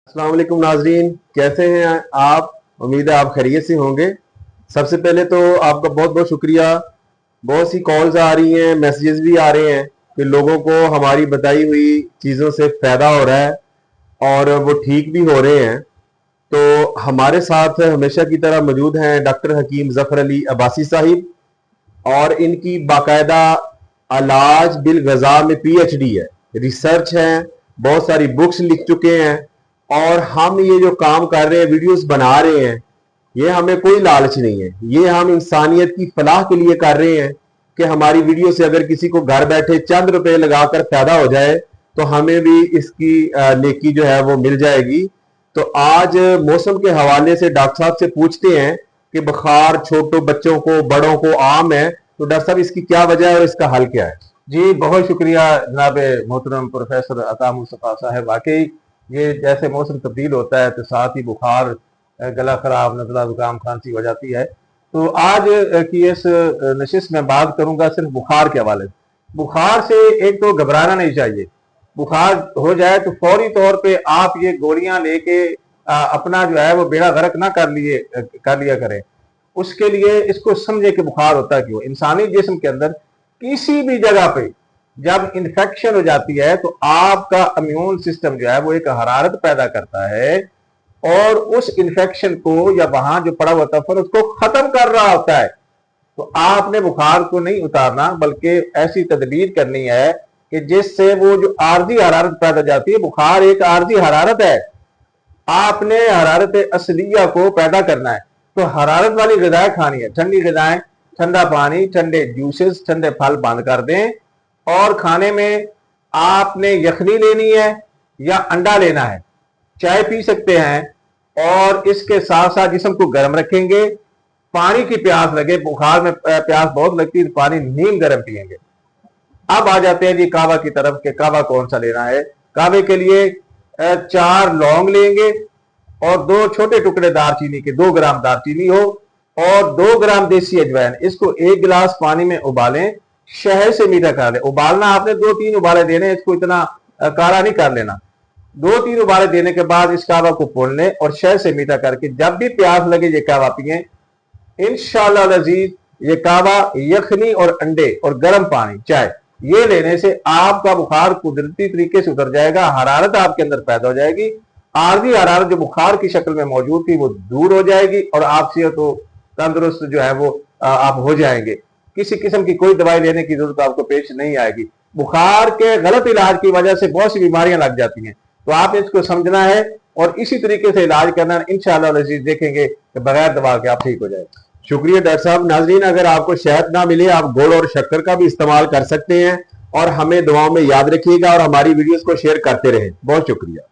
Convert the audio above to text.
अस्सलाम वालेकुम नाजरीन, कैसे हैं आप। उम्मीद है आप खैरियत से होंगे। सबसे पहले तो आपका बहुत बहुत शुक्रिया। बहुत सी कॉल्स आ रही हैं, मैसेजेस भी आ रहे हैं कि लोगों को हमारी बताई हुई चीज़ों से फ़ायदा हो रहा है और वो ठीक भी हो रहे हैं। तो हमारे साथ हमेशा की तरह मौजूद हैं डॉक्टर हकीम ज़फ़र अली अब्बासी साहिब, और इनकी बाकायदा इलाज बिल गज़ा में PhD है, रिसर्च है, बहुत सारी बुक्स लिख चुके हैं। और हम ये जो काम कर रहे हैं, वीडियोस बना रहे हैं, ये हमें कोई लालच नहीं है, ये हम इंसानियत की फलाह के लिए कर रहे हैं कि हमारी वीडियो से अगर किसी को घर बैठे चंद रुपए लगाकर फायदा हो जाए तो हमें भी इसकी नेकी जो है वो मिल जाएगी। तो आज मौसम के हवाले से डॉक्टर साहब से पूछते हैं कि बुखार छोटों बच्चों को बड़ों को आम है, तो डॉक्टर साहब इसकी क्या वजह है और इसका हल क्या है। जी बहुत शुक्रिया जनाब मोहतरम प्रोफेसर अता मुस्तफा साहब। वाकई ये जैसे मौसम तब्दील होता है तो साथ ही बुखार, गला खराब, नज़ला, जुकाम, खांसी हो जाती है। तो आज की इस नशिस्त में बात करूंगा सिर्फ बुखार के हवाले से। बुखार से एक तो घबराना नहीं चाहिए। बुखार हो जाए तो फौरी तौर पे आप ये गोलियां लेके अपना जो है वो बेड़ा गर्क ना कर लिया करें। उसके लिए इसको समझे कि बुखार होता क्यों। इंसानी जिस्म के अंदर किसी भी जगह पे जब इन्फेक्शन हो जाती है तो आपका इम्यून सिस्टम जो है वो एक हरारत पैदा करता है और उस इन्फेक्शन को या वहां जो पड़ा हुआ तफर उसको खत्म कर रहा होता है। तो आपने बुखार को नहीं उतारना बल्कि ऐसी तदबीर करनी है कि जिससे वो जो आर्जी हरारत पैदा जाती है, बुखार एक आर्जी हरारत है, आपने हरारत असलिया को पैदा करना है। तो हरारत वाली ग़िज़ाएं खानी है, ठंडी ग़िज़ाएं, ठंडा पानी, ठंडे जूसेस, ठंडे फल बंद कर दें। और खाने में आपने यखनी लेनी है या अंडा लेना है, चाय पी सकते हैं और इसके साथ साथ जिस्म को गर्म रखेंगे। पानी की प्यास लगे, बुखार में प्यास बहुत लगती है तो पानी नीम गर्म पिएंगे। अब आ जाते हैं जी कावा की तरफ के कावा कौन सा लेना है। कावे के लिए 4 लौंग लेंगे और 2 छोटे टुकड़े दालचीनी के, 2 ग्राम दालचीनी हो और 2 ग्राम देसी अजवाइन। इसको 1 गिलास पानी में उबालें, शहद से मीठा कर लें। उबालना आपने 2-3 उबाले देने, इसको इतना काला नहीं कर लेना। 2-3 उबाले देने के बाद इस कावा को पोड़ लें और शहद से मीठा करके जब भी प्यास लगे ये कावा पिए। इंशाअल्लाह अज़ीज ये कावा, यखनी और अंडे और गर्म पानी, चाय, ये लेने से आपका बुखार कुदरती तरीके से उतर जाएगा। हरारत आपके अंदर पैदा हो जाएगी, आर्जी हरारत जो बुखार की शक्ल में मौजूद थी वो दूर हो जाएगी और आप सेहत तो तंदुरुस्त जो है वो आप हो जाएंगे। किसी किस्म की कोई दवाई लेने की जरूरत आपको पेश नहीं आएगी। बुखार के गलत इलाज की वजह से बहुत सी बीमारियां लग जाती हैं, तो आप इसको समझना है और इसी तरीके से इलाज करना है। इंशाअल्लाह अज़ीज देखेंगे कि बगैर दवा के आप ठीक हो जाएंगे। शुक्रिया डॉक्टर साहब। नाजरीन, अगर आपको शहद ना मिले आप गुड़ और शक्कर का भी इस्तेमाल कर सकते हैं। और हमें दुआओं में याद रखिएगा और हमारी वीडियोस को शेयर करते रहें। बहुत शुक्रिया।